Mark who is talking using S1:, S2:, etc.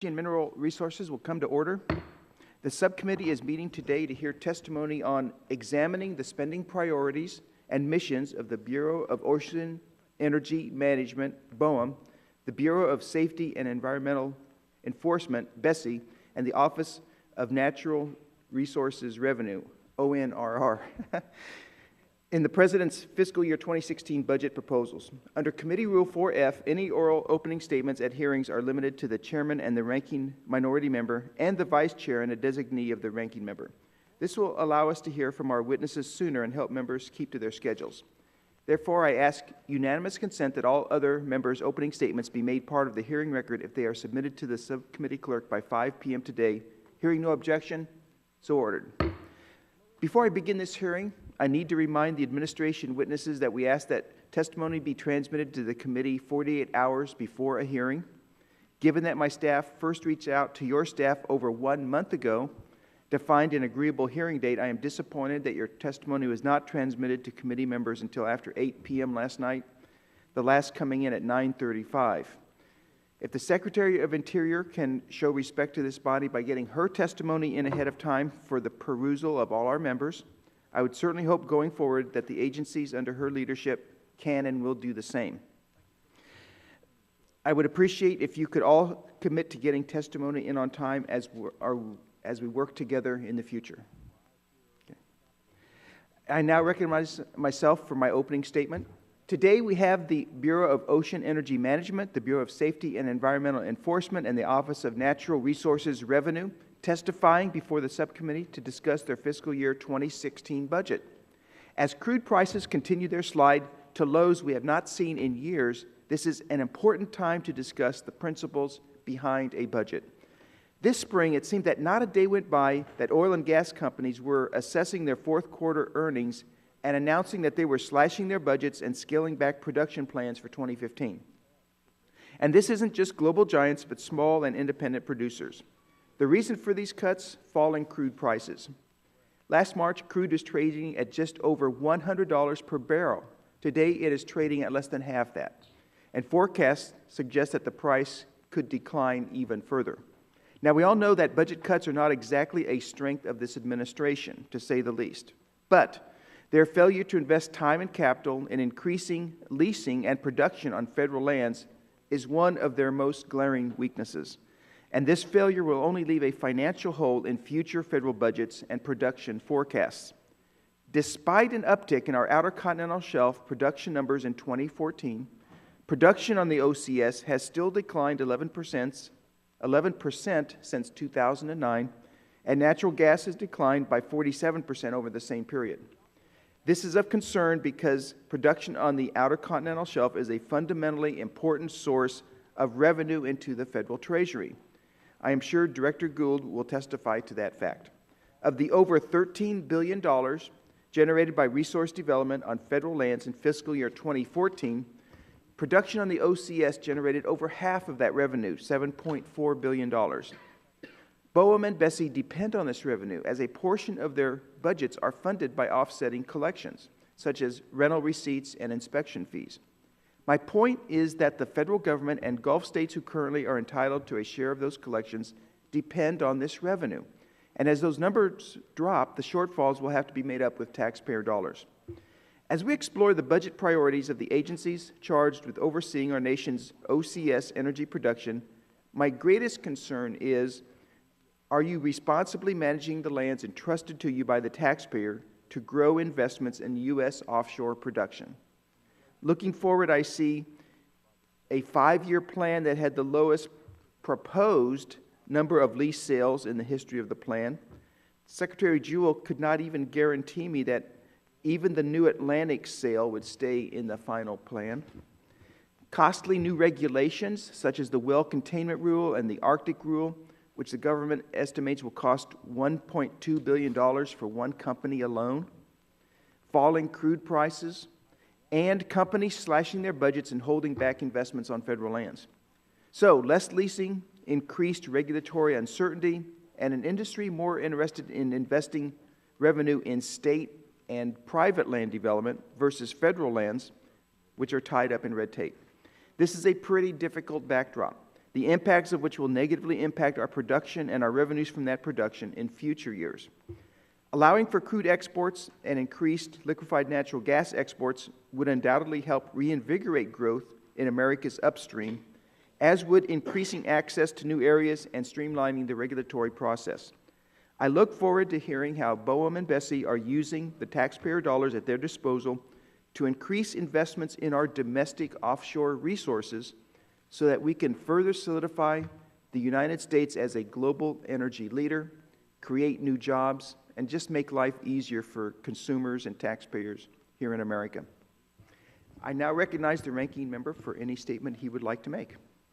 S1: And Mineral Resources will come to order. The subcommittee is meeting today to hear testimony on examining the spending priorities and missions of the Bureau of Ocean Energy Management, BOEM, the Bureau of Safety and Environmental Enforcement, BSEE, and the Office of Natural Resources Revenue, ONRR, in the President's fiscal year 2016 budget proposals. Under Committee Rule 4F, any oral opening statements at hearings are limited to the chairman and the ranking minority member and the vice chair and a designee of the ranking member. This will allow us to hear from our witnesses sooner and help members keep to their schedules. Therefore, I ask unanimous consent that all other members' opening statements be made part of the hearing record if they are submitted to the subcommittee clerk by 5 p.m. today. Hearing no objection, so ordered. Before I begin this hearing, I need to remind the administration witnesses that we ask that testimony be transmitted to the committee 48 hours before a hearing. Given that my staff first reached out to your staff over 1 month ago to find an agreeable hearing date, I am disappointed that your testimony was not transmitted to committee members until after 8 p.m. last night, the last coming in at 9:35. If the Secretary of Interior can show respect to this body by getting her testimony in ahead of time for the perusal of all our members, I would certainly hope going forward that the agencies under her leadership can and will do the same. I would appreciate if you could all commit to getting testimony in on time as we work together in the future. Okay. I now recognize myself for my opening statement. Today we have the Bureau of Ocean Energy Management, the Bureau of Safety and Environmental Enforcement, and the Office of Natural Resources Revenue testifying before the subcommittee to discuss their fiscal year 2016 budget. As crude prices continue their slide to lows we have not seen in years, this is an important time to discuss the principles behind a budget. This spring, it seemed that not a day went by that oil and gas companies were assessing their fourth quarter earnings and announcing that they were slashing their budgets and scaling back production plans for 2015. And this isn't just global giants, but small and independent producers. The reason for these cuts? Falling crude prices. Last March, crude was trading at just over $100 per barrel. Today, it is trading at less than half that. And forecasts suggest that the price could decline even further. Now, we all know that budget cuts are not exactly a strength of this administration, to say the least. But their failure to invest time and capital in increasing leasing and production on federal lands is one of their most glaring weaknesses. And this failure will only leave a financial hole in future federal budgets and production forecasts. Despite an uptick in our Outer Continental Shelf production numbers in 2014, production on the OCS has still declined 11% since 2009, and natural gas has declined by 47% over the same period. This is of concern because production on the Outer Continental Shelf is a fundamentally important source of revenue into the federal treasury. I am sure Director Gould will testify to that fact. Of the over $13 billion generated by resource development on federal lands in fiscal year 2014, production on the OCS generated over half of that revenue, $7.4 billion. BOEM and BSEE depend on this revenue as a portion of their budgets are funded by offsetting collections, such as rental receipts and inspection fees. My point is that the federal government and Gulf states who currently are entitled to a share of those collections depend on this revenue. And as those numbers drop, the shortfalls will have to be made up with taxpayer dollars. As we explore the budget priorities of the agencies charged with overseeing our nation's OCS energy production, my greatest concern is, are you responsibly managing the lands entrusted to you by the taxpayer to grow investments in U.S. offshore production? Looking forward, I see a 5-year plan that had the lowest proposed number of lease sales in the history of the plan. Secretary Jewell could not even guarantee me that even the New Atlantic sale would stay in the final plan. Costly new regulations, such as the Well Containment Rule and the Arctic Rule, which the government estimates will cost $1.2 billion for one company alone. Falling crude prices, and companies slashing their budgets and holding back investments on federal lands. So, less leasing, increased regulatory uncertainty, and an industry more interested in investing revenue in state and private land development versus federal lands, which are tied up in red tape. This is a pretty difficult backdrop. the impacts of which will negatively impact our production and our revenues from that production in future years. Allowing for crude exports and increased liquefied natural gas exports would undoubtedly help reinvigorate growth in America's upstream, as would increasing access to new areas and streamlining the regulatory process. I look forward to hearing how BOEM and Bessie are using the taxpayer dollars at their disposal to increase investments in our domestic offshore resources so that we can further solidify the United States as a global energy leader, create new jobs, and just make life easier for consumers and taxpayers here in America. I now recognize the ranking member for any statement he would like to make.